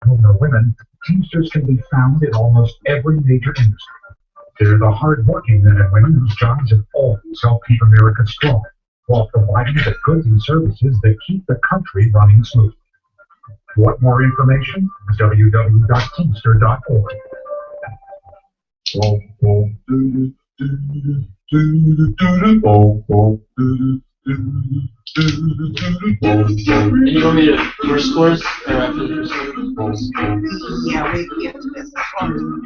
entrepreneur women, Teamsters can be found in almost every major industry. They're the hard-working men and women whose jobs have always helped keep America strong, while providing the goods and services that keep the country running smoothly. Want more information? www.teamster.org. And you want me to first chorus or after the first chorus? Yeah, we get to this one.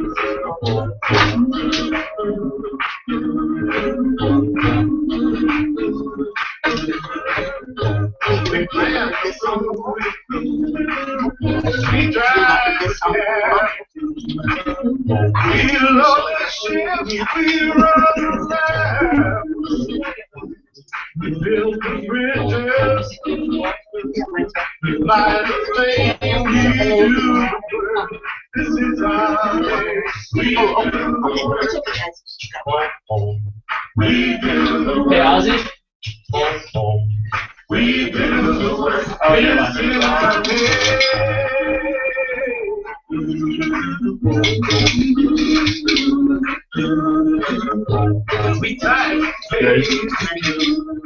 We build the bridges, we light the flame, we do. This is our way. We do the Hey, Ozzy? We do the work. Oh, yeah, This is our way. We tie flames to you.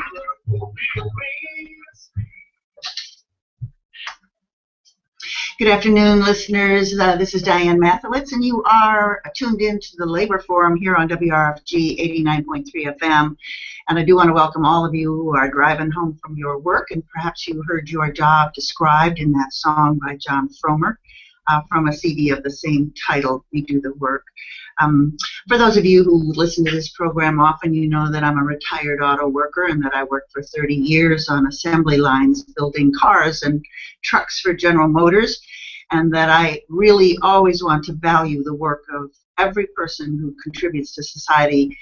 Good afternoon, listeners. This is Diane Mathowitz, and you are tuned in to the Labor Forum here on WRFG 89.3 FM. And I do want to welcome all of you who are driving home from your work, and perhaps you heard your job described in that song by John Fromer from a CD of the same title, We Do the Work. For those of you who listen to this program often, you know that I'm a retired auto worker and that I worked for 30 years on assembly lines building cars and trucks for General Motors, and that I really always want to value the work of every person who contributes to society.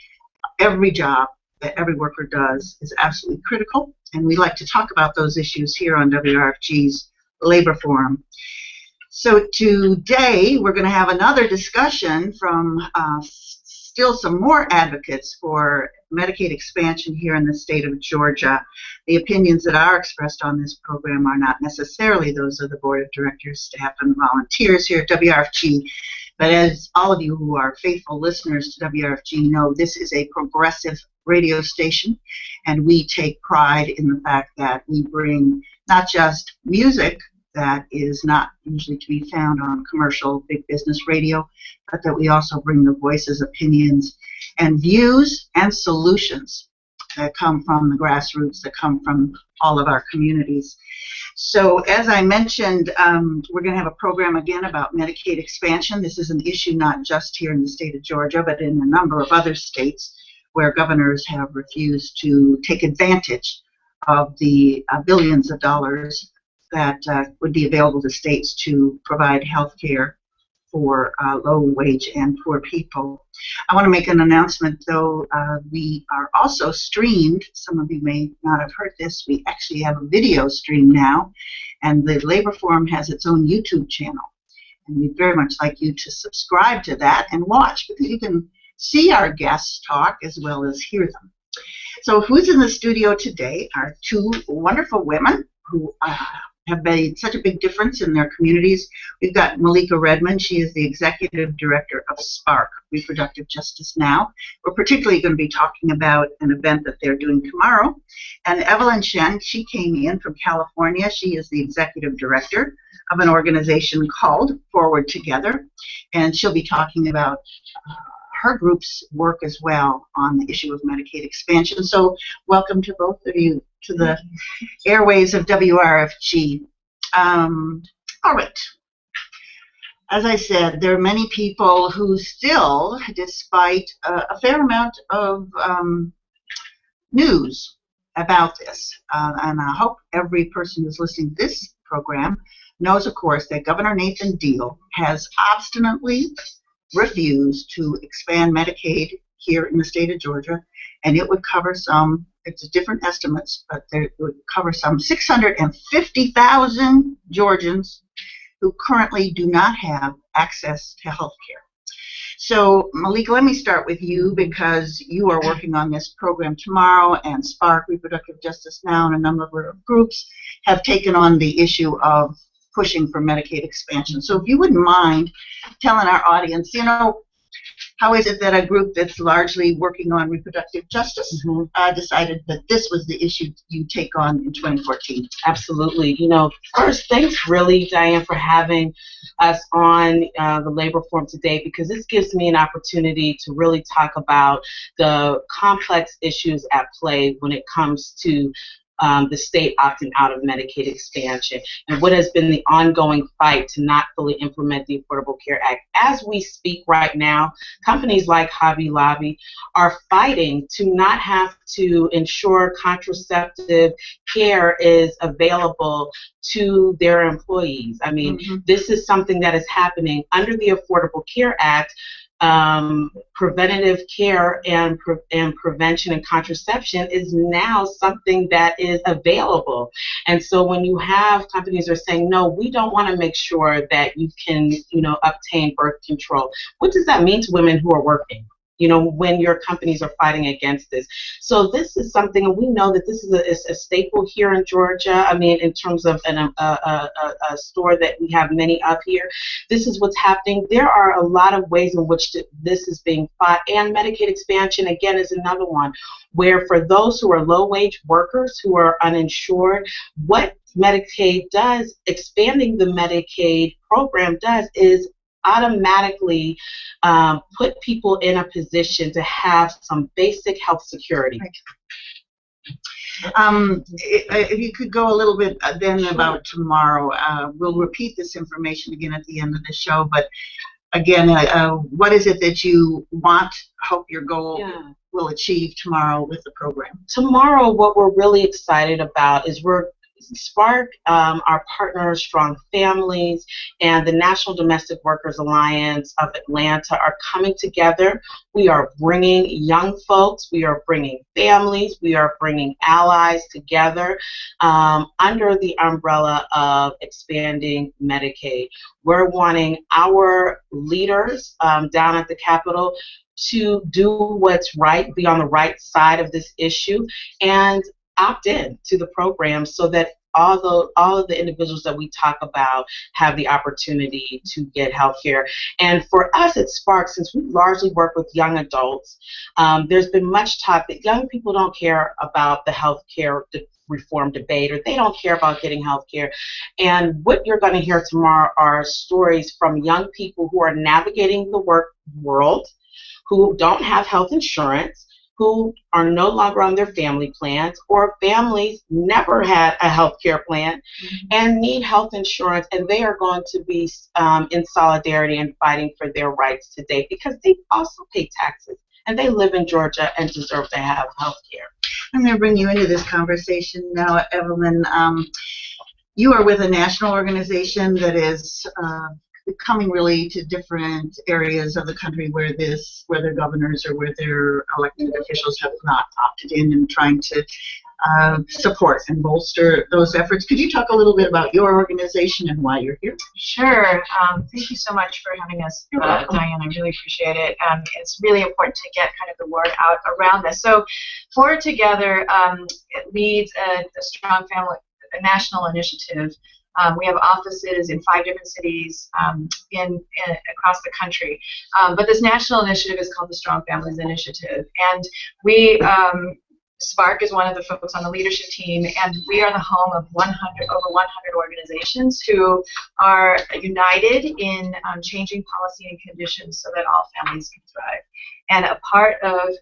Every job that every worker does is absolutely critical, and we like to talk about those issues here on WRFG's Labor Forum. So today we're going to have another discussion from still some more advocates for Medicaid expansion here in the state of Georgia. The opinions that are expressed on this program are not necessarily those of the Board of Directors, staff, and volunteers here at WRFG. But as all of you who are faithful listeners to WRFG know, this is a progressive radio station, and we take pride in the fact that we bring not just music that is not usually to be found on commercial big business radio, but that we also bring the voices, opinions, and views and solutions that come from the grassroots, that come from all of our communities. So as I mentioned, we're going to have a program again about Medicaid expansion. This is an issue not just here in the state of Georgia, but in a number of other states where governors have refused to take advantage of the billions of dollars that would be available to states to provide health care for low-wage and poor people. I want to make an announcement, though. We are also streamed. Some of you may not have heard this. We actually have a video stream now, and the Labor Forum has its own YouTube channel. And we'd very much like you to subscribe to that and watch, because you can see our guests talk as well as hear them. So who's in the studio today are two wonderful women who have made such a big difference in their communities. We've got Malika Redmond. She is the Executive Director of SPARK, Reproductive Justice Now. We're particularly going to be talking about an event that they're doing tomorrow. And Eveline Shen, she came in from California. She is the Executive Director of an organization called Forward Together, and she'll be talking about her group's work as well on the issue of Medicaid expansion. So welcome to both of you to the airwaves of WRFG. All right. As I said, there are many people who still, despite a fair amount of news about this, and I hope every person who's listening to this program knows, of course, that Governor Nathan Deal has obstinately refused to expand Medicaid here in the state of Georgia, and it would cover some, it's different estimates, but it would cover some 650,000 Georgians who currently do not have access to health care. So, Malika, let me start with you, because you are working on this program tomorrow, and SPARK, Reproductive Justice Now, and a number of groups have taken on the issue of pushing for Medicaid expansion. So if you wouldn't mind telling our audience, how is it that a group that's largely working on reproductive justice decided that this was the issue you take on in 2014? Absolutely. First, thanks really, Diane, for having us on the Labor Forum today, because this gives me an opportunity to really talk about the complex issues at play when it comes to the state opting out of Medicaid expansion and what has been the ongoing fight to not fully implement the Affordable Care Act. As we speak right now, companies like Hobby Lobby are fighting to not have to ensure contraceptive care is available to their employees. I mean, this is something that is happening under the Affordable Care Act. Preventative care and prevention and contraception is now something that is available. And so when you have companies that are saying, no, we don't want to make sure that you can, obtain birth control, what does that mean to women who are working? When your companies are fighting against this. So this is something, and we know that this is a staple here in Georgia. I mean, in terms of a store that we have many of here, this is what's happening. There are a lot of ways in which this is being fought, and Medicaid expansion, again, is another one, where for those who are low-wage workers who are uninsured, what Medicaid does, expanding the Medicaid program does, is automatically put people in a position to have some basic health security. If you could go a little bit then about tomorrow, we'll repeat this information again at the end of the show, but again, what is it that you hope your goal will achieve tomorrow with the program? Tomorrow, what we're really excited about is SPARK, our partner, Strong Families, and the National Domestic Workers Alliance of Atlanta are coming together. We are bringing young folks, we are bringing families, we are bringing allies together under the umbrella of expanding Medicaid. We're wanting our leaders down at the Capitol to do what's right, be on the right side of this issue, and opt in to the program so that all of the individuals that we talk about have the opportunity to get health care. And for us at SPARK, since we largely work with young adults, there's been much talk that young people don't care about the health care reform debate, or they don't care about getting health care. And what you're going to hear tomorrow are stories from young people who are navigating the work world, who don't have health insurance, who are no longer on their family plans, or families never had a health care plan and need health insurance, and they are going to be in solidarity and fighting for their rights today because they also pay taxes and they live in Georgia and deserve to have health care. I'm going to bring you into this conversation now, Eveline. You are with a national organization that is coming really to different areas of the country where their governors or where their elected officials have not opted in, and trying to support and bolster those efforts. Could you talk a little bit about your organization and why you're here? Sure. Thank you so much for having us, Diane. I really appreciate it. It's really important to get kind of the word out around this. So, Forward Together it leads a Strong Family, a national initiative. We have offices in 5 different cities across the country. But this national initiative is called the Strong Families Initiative. And we, SPARK is one of the folks on the leadership team, and we are the home of over 100 organizations who are united in changing policy and conditions so that all families can thrive. And a part of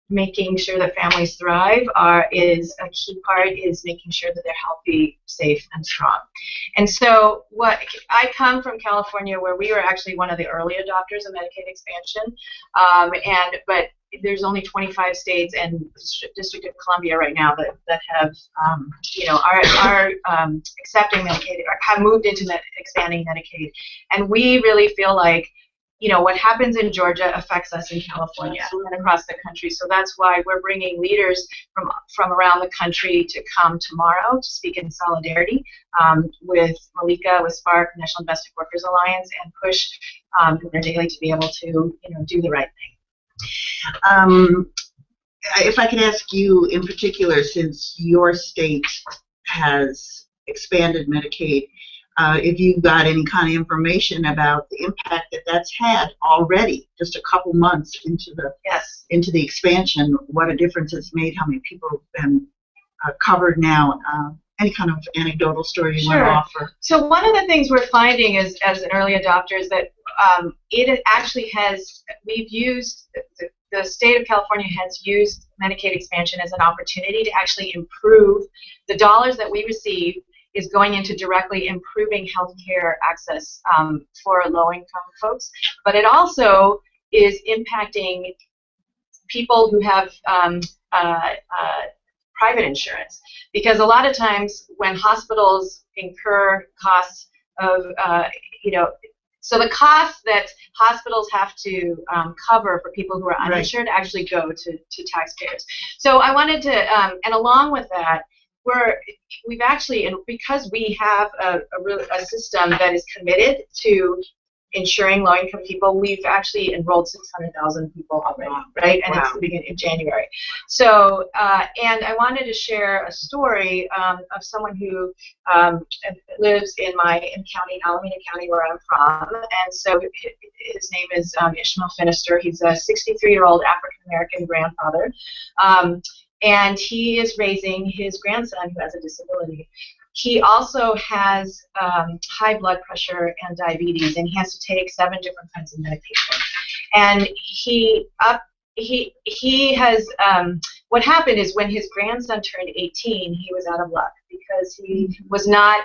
making sure that families thrive is a key part is making sure that they're healthy, safe, and strong. And so I come from California, where we were actually one of the early adopters of Medicaid expansion, but there's only 25 states and the District of Columbia right now that have are accepting Medicaid, or have moved into expanding Medicaid, and we really feel like what happens in Georgia affects us in California and across the country. So that's why we're bringing leaders from around the country to come tomorrow to speak in solidarity with Malika, with SPARK, National Domestic Workers Alliance, and push their daily to be able to do the right thing. If I could ask you in particular, since your state has expanded Medicaid, if you've got any kind of information about the impact that that's had already, just a couple months into the expansion, what a difference it's made, how many people have been covered now. Any kind of anecdotal story you want to offer? So one of the things we're finding is, as an early adopter, is that it actually has, we've used, the state of California has used Medicaid expansion as an opportunity to actually improve the dollars that we receive is going into directly improving healthcare access for low-income folks, but it also is impacting people who have private insurance, because a lot of times when hospitals incur costs of, so the costs that hospitals have to cover for people who are uninsured actually go to taxpayers. So I wanted to, and along with that, we've actually, and because we have a system that is committed to insuring low-income people, we've actually enrolled 600,000 people already, right? And it's the beginning of January. So, and I wanted to share a story of someone who lives in county, Alameda County, where I'm from. And so his name is Ishmael Finister. He's a 63-year-old African-American grandfather. And he is raising his grandson who has a disability. He also has high blood pressure and diabetes, and he has to take 7 different kinds of medication. And he has, what happened is when his grandson turned 18, he was out of luck because he was not,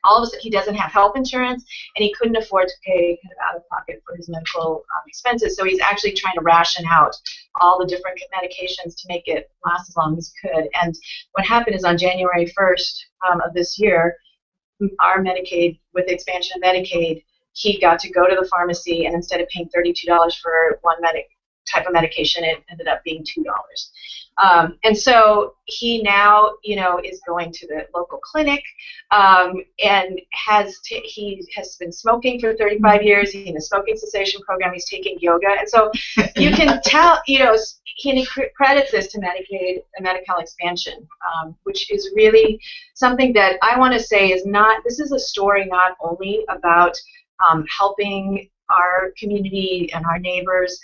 all of a sudden he doesn't have health insurance, and he couldn't afford to pay kind of out of pocket for his medical expenses. So he's actually trying to ration out all the different medications to make it last as long as he could. And what happened is on January 1st of this year, our Medicaid, with the expansion of Medicaid, he got to go to the pharmacy, and instead of paying $32 for one type of medication, it ended up being $2. And so he now, is going to the local clinic, and he has been smoking for 35 years. He's in a smoking cessation program. He's taking yoga, and so you can tell, he credits this to Medicaid and Medi-Cal expansion, which is really something that I want to say is not. This is a story not only about helping our community and our neighbors,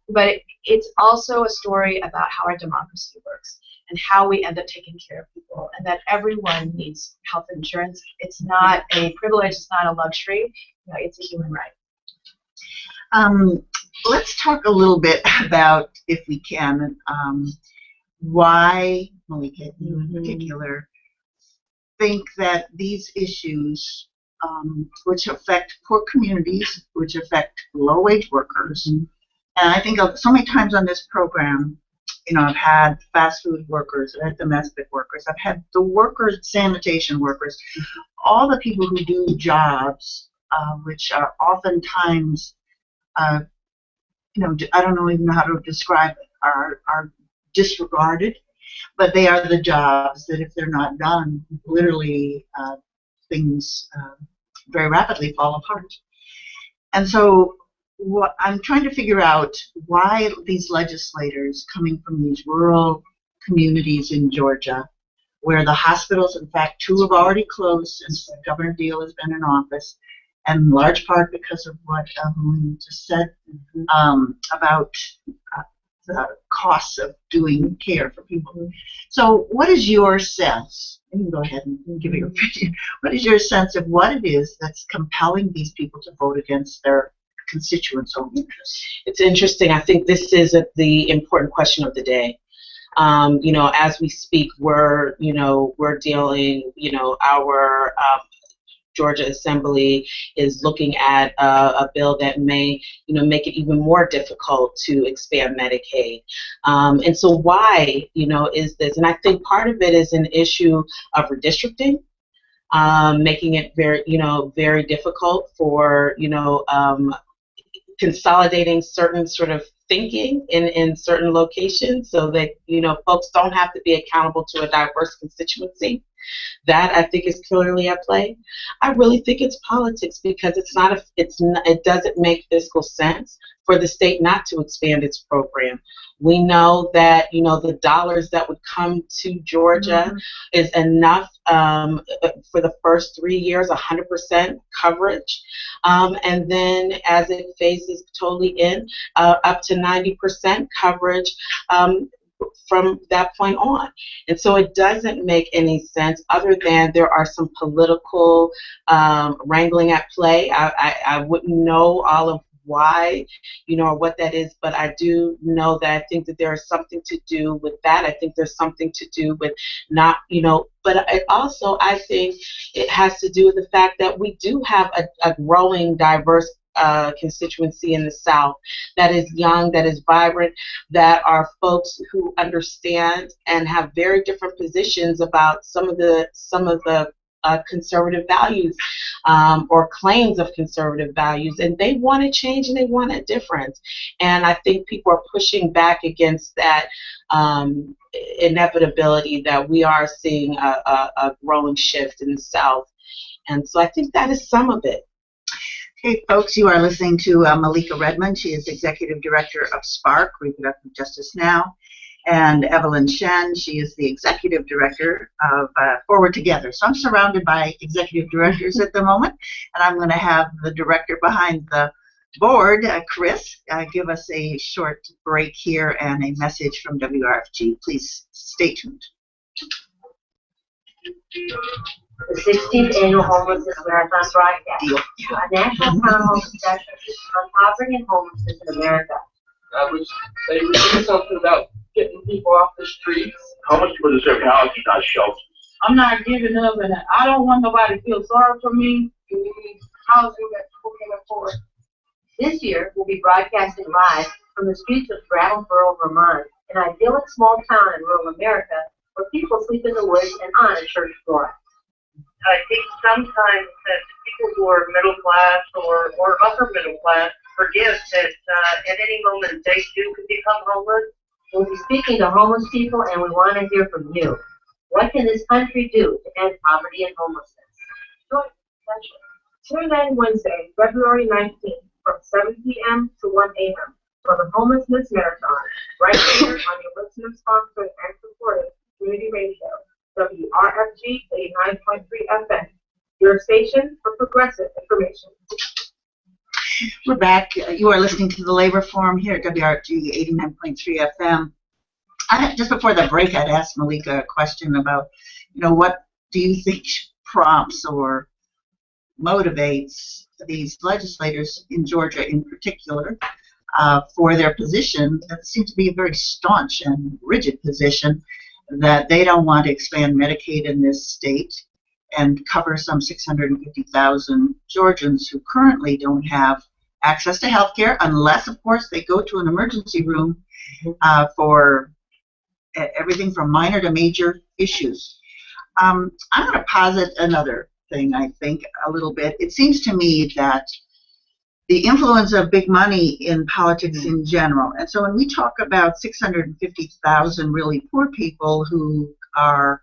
but it's also a story about how our democracy works and how we end up taking care of people, and that everyone needs health insurance. It's not a privilege, it's not a luxury, it's a human right. Let's talk a little bit about, if we can, why, Malika, you in particular, think that these issues, which affect poor communities, which affect low-wage workers, and I think so many times on this program, I've had fast food workers, I've had domestic workers, I've had the workers, sanitation workers, all the people who do jobs which are oftentimes, I don't even know how to describe it, are disregarded, but they are the jobs that if they're not done, literally things very rapidly fall apart. And so what I'm trying to figure out, why these legislators coming from these rural communities in Georgia, where the hospitals, in fact, 2 have already closed since Governor Deal has been in office, and in large part because of what Eveline just said about the costs of doing care for people. So what is your sense? You can go ahead and give your opinion. What is your sense of what it is that's compelling these people to vote against their constituents' own interests? It's interesting. I think this is the important question of the day. As we speak, we're dealing, our Georgia Assembly is looking at a bill that may, make it even more difficult to expand Medicaid. And so why, is this? And I think part of it is an issue of redistricting, making it very, very difficult for, consolidating certain sort of thinking in certain locations so that, folks don't have to be accountable to a diverse constituency. That I think is clearly at play. I really think it's politics because it doesn't make fiscal sense for the state not to expand its program. We know that the dollars that would come to Georgia is enough for the first 3 years, 100% coverage, and then as it phases totally in, up to 90% coverage. From that point on. And so it doesn't make any sense other than there are some political wrangling at play. I wouldn't know all of why, or what that is, but I do know that I think that there is something to do with that. I think there's something to do with not, but also I think it has to do with the fact that we do have a growing, diverse constituency in the South that is young, that is vibrant, that are folks who understand and have very different positions about some of the conservative values or claims of conservative values, and they want a change and they want a difference. And I think people are pushing back against that inevitability that we are seeing a growing shift in the South. And so I think that is some of it. Hey, folks, you are listening to Malika Redmond. She is Executive Director of SPARK, Reproductive Justice Now, and Eveline Shen. She is the Executive Director of Forward Together. So I'm surrounded by Executive Directors at the moment, and I'm going to have the director behind the board, Chris, give us a short break here and a message from WRFG. Please stay tuned. The 16th Annual Homelessness Marathon broadcast, a national town hall discussion on poverty and homelessness in America. I wish they would do something about getting people off the streets. Homeless people deserve housing, not shelters. I'm not giving up, and I don't want nobody to feel sorry for me. We need housing that people can afford. This year, we'll be broadcasting live from the streets of Brattleboro, Vermont, an idyllic small town in rural America where people sleep in the woods and on a church floor. I think sometimes that people who are middle class or upper middle class forget that at any moment they too could become homeless. We'll be speaking to homeless people, and we want to hear from you. What can this country do to end poverty and homelessness? Joint session. Tune in Wednesday, February 19th from 7 p.m. to 1 a.m. for the Homelessness Marathon, right here on your listener-sponsored and supported community radio. WRFG 89.3 FM, your station for progressive information. We're back. You are listening to the Labor Forum here at WRFG 89.3 FM. Just before the break, I'd asked Malika a question about, what do you think prompts or motivates these legislators in Georgia in particular for their position that seems to be a very staunch and rigid position that they don't want to expand Medicaid in this state and cover some 650,000 Georgians who currently don't have access to health care unless, of course, they go to an emergency room for everything from minor to major issues. I'm going to posit another thing, I think, a little bit. It seems to me that the influence of big money in politics in general. And so when we talk about 650,000 really poor people who are,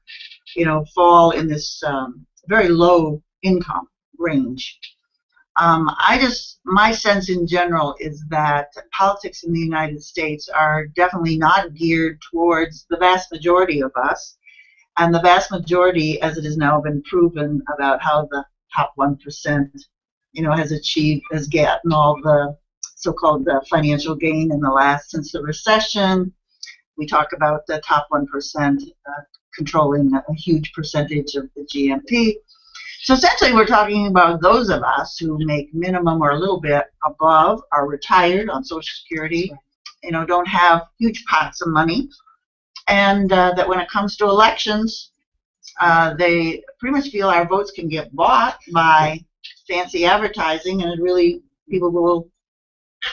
fall in this very low income range, my sense in general is that politics in the United States are definitely not geared towards the vast majority of us. And the vast majority, as it has now been proven about how the top 1%, has gotten all the so-called financial gain in the since the recession. We talk about the top 1% controlling a huge percentage of the GNP. So essentially we're talking about those of us who make minimum or a little bit above, are retired on Social Security, don't have huge pots of money, and that when it comes to elections, they pretty much feel our votes can get bought by fancy advertising, and people will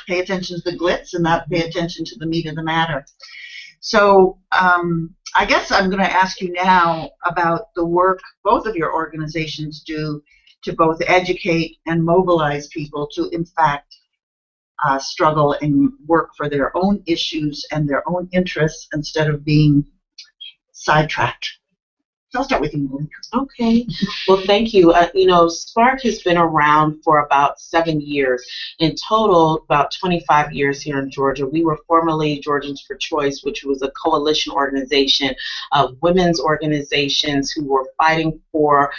pay attention to the glitz and not pay attention to the meat of the matter. So I guess I'm going to ask you now about the work both of your organizations do to both educate and mobilize people to, in fact, struggle and work for their own issues and their own interests instead of being sidetracked. So I'll start with you, Malika. Okay. Well, thank you. SPARK has been around for about 7 years. In total, about 25 years here in Georgia. We were formerly Georgians for Choice, which was a coalition organization of women's organizations who were fighting for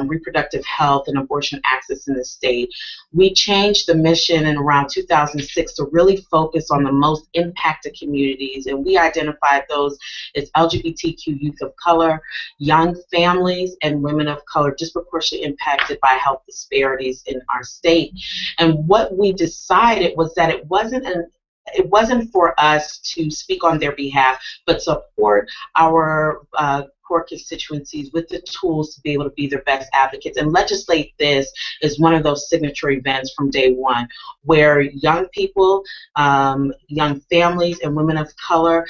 reproductive health and abortion access in the state. We changed the mission in around 2006 to really focus on the most impacted communities, and we identified those as LGBTQ youth of color, young families, and women of color disproportionately impacted by health disparities in our state. And what we decided was that it wasn't for us to speak on their behalf, but support our core constituencies with the tools to be able to be their best advocates. And Legislate This is one of those signature events from day one, where young people, young families, and women of color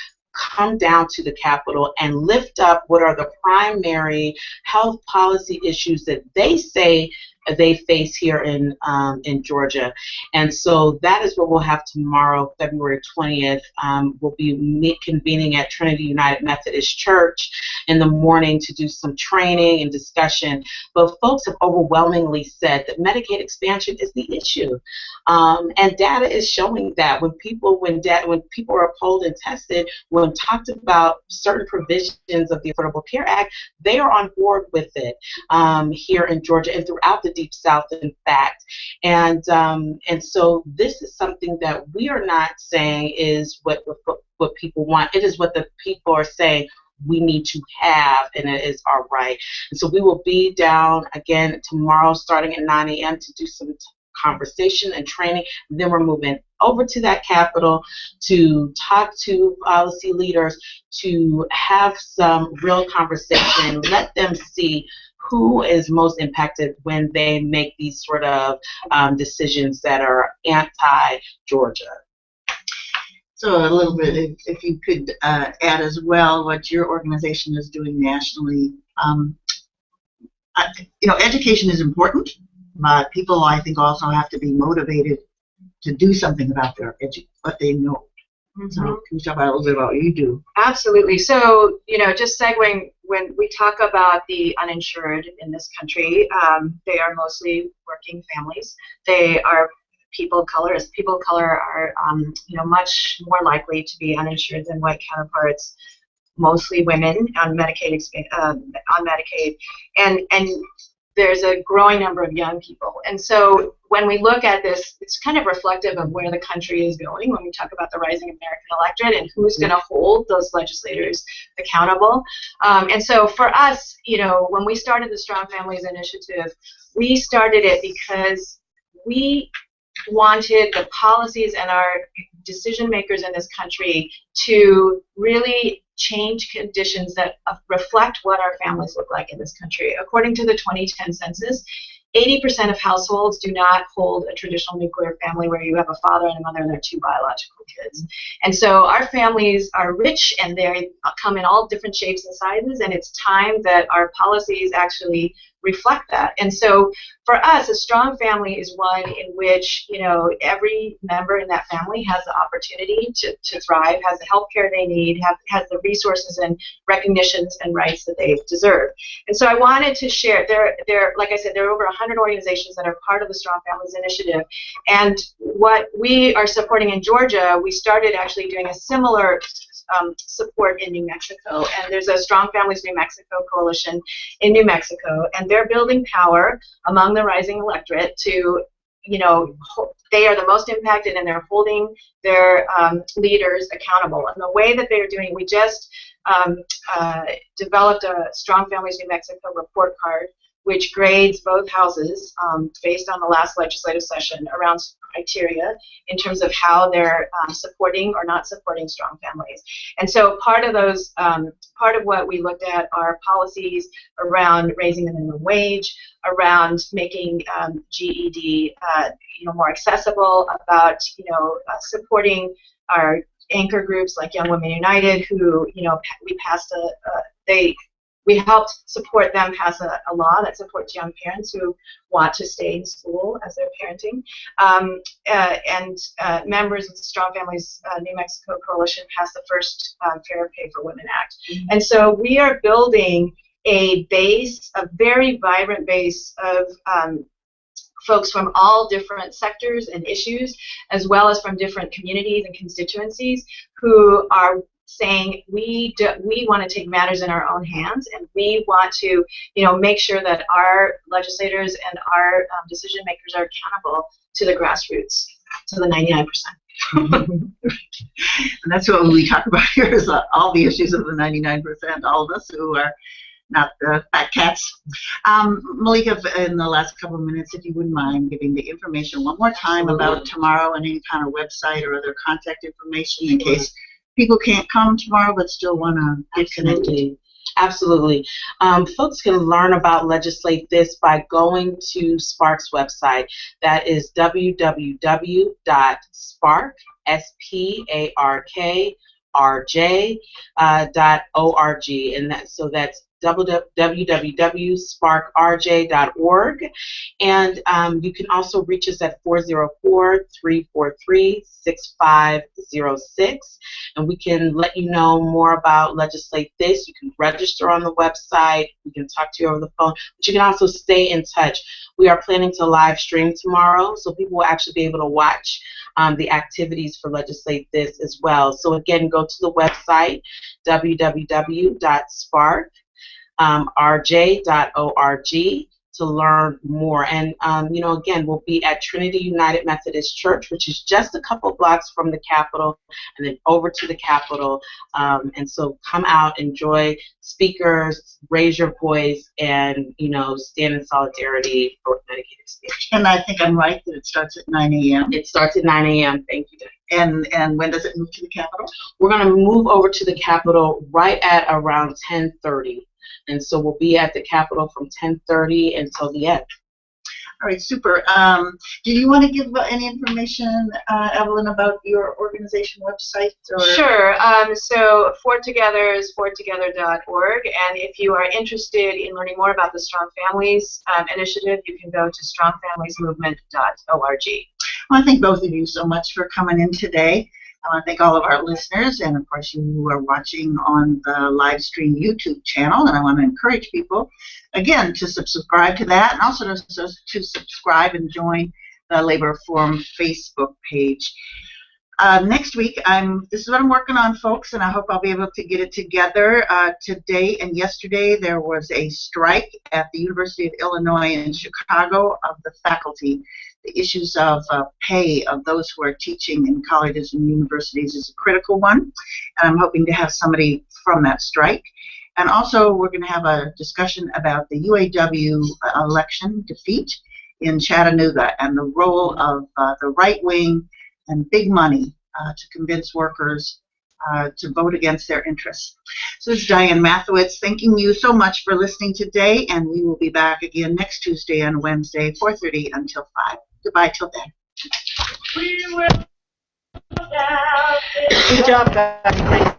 come down to the Capitol and lift up what are the primary health policy issues that they say they face here in Georgia. And so that is what we'll have tomorrow, February 20th. We'll be convening at Trinity United Methodist Church in the morning to do some training and discussion. But folks have overwhelmingly said that Medicaid expansion is the issue. And data is showing that when people are polled and tested, when talked about certain provisions of the Affordable Care Act, they are on board with it here in Georgia and throughout the Deep South, in fact. And so this is something that we are not saying is what people want. It is what the people are saying we need to have, and it is our right. And so we will be down again tomorrow starting at 9 a.m. to do some conversation and training. And then we're moving over to that Capitol to talk to policy leaders, to have some real conversation, let them see who is most impacted when they make these sort of decisions that are anti-Georgia. So a little bit, if you could add as well what your organization is doing nationally. Education is important, but people, I think, also have to be motivated to do something about what they know. Mm-hmm. So can you talk about a little bit about what you do? Absolutely. So, just segueing, when we talk about the uninsured in this country, they are mostly working families. They are people of color. As people of color are, much more likely to be uninsured than white counterparts. Mostly women on Medicaid, and there's a growing number of young people. And so when we look at this, it's kind of reflective of where the country is going when we talk about the rising American electorate and who's going to hold those legislators accountable. And so for us, when we started the Strong Families Initiative, we started it because we wanted the policies and our decision makers in this country to really change conditions that reflect what our families look like in this country. According to the 2010 census, 80% of households do not hold a traditional nuclear family where you have a father and a mother and their two biological kids. And so our families are rich and they come in all different shapes and sizes, and it's time that our policies actually reflect that. And so for us, a strong family is one in which, every member in that family has the opportunity to thrive, has the health care they need, has the resources and recognitions and rights that they deserve. And so I wanted to share, like I said, there are over 100 organizations that are part of the Strong Families Initiative. And what we are supporting in Georgia, we started actually doing a similar support in New Mexico, and there's a Strong Families New Mexico coalition in New Mexico, and they're building power among the rising electorate to, they are the most impacted, and they're holding their leaders accountable. And the way that they're doing, we just developed a Strong Families New Mexico report card, which grades both houses based on the last legislative session around criteria in terms of how they're supporting or not supporting strong families. And so part of what we looked at are policies around raising the minimum wage, around making GED more accessible, about supporting our anchor groups like Young Women United, who we helped support them pass a law that supports young parents who want to stay in school as they're parenting. And members of the Strong Families New Mexico Coalition passed the first Fair Pay for Women Act. Mm-hmm. And so we are building a base, a very vibrant base of folks from all different sectors and issues, as well as from different communities and constituencies who are saying we want to take matters in our own hands, and we want to, make sure that our legislators and our decision makers are accountable to the grassroots, to the 99%. And that's what we talk about here, is all the issues of the 99%, all of us who are not the fat cats. Malika, in the last couple of minutes, if you wouldn't mind giving the information one more time about tomorrow and any kind of website or other contact information in case people can't come tomorrow but still want to get connected. Absolutely. Folks can learn about Legislate This by going to SPARK's website. That is www.spark, SPARKRJ.org, and that's www.sparkrj.org. And you can also reach us at 404-343-6506, and we can let you know more about Legislate This. You can register on the website. We can talk to you over the phone, but you can also stay in touch. We are planning to live stream tomorrow, so people will actually be able to watch the activities for Legislate This as well. So again, go to the website, www.sparkrj.org, to learn more. And, again, we'll be at Trinity United Methodist Church, which is just a couple blocks from the Capitol, and then over to the Capitol. And so come out, enjoy speakers, raise your voice, and, stand in solidarity for Medicaid expansion. And I think I'm right that it starts at 9 a.m. It starts at 9 a.m. Thank you, Deb. And when does it move to the Capitol? We're going to move over to the Capitol right at around 10:30. And so we'll be at the Capitol from 10:30 until the end. All right, super. Do you want to give any information, Eveline, about your organization website? Or? Sure. So Ford Together is fordtogether.org, and if you are interested in learning more about the Strong Families initiative, you can go to strongfamiliesmovement.org. Well, I thank both of you so much for coming in today. I want to thank all of our listeners, and of course you who are watching on the live stream YouTube channel. And I want to encourage people, again, to subscribe to that, and also to subscribe and join the Labor Forum Facebook page. Next week, this is what I'm working on, folks, and I hope I'll be able to get it together. Today and yesterday, there was a strike at the University of Illinois in Chicago of the faculty. The issues of pay of those who are teaching in colleges and universities is a critical one, and I'm hoping to have somebody from that strike. And also, we're going to have a discussion about the UAW election defeat in Chattanooga and the role of the right wing and big money to convince workers to vote against their interests. So this is Diane Mathewitz thanking you so much for listening today, and we will be back again next Tuesday and Wednesday, 4:30 until 5. Goodbye till then. We will. Good job, guys.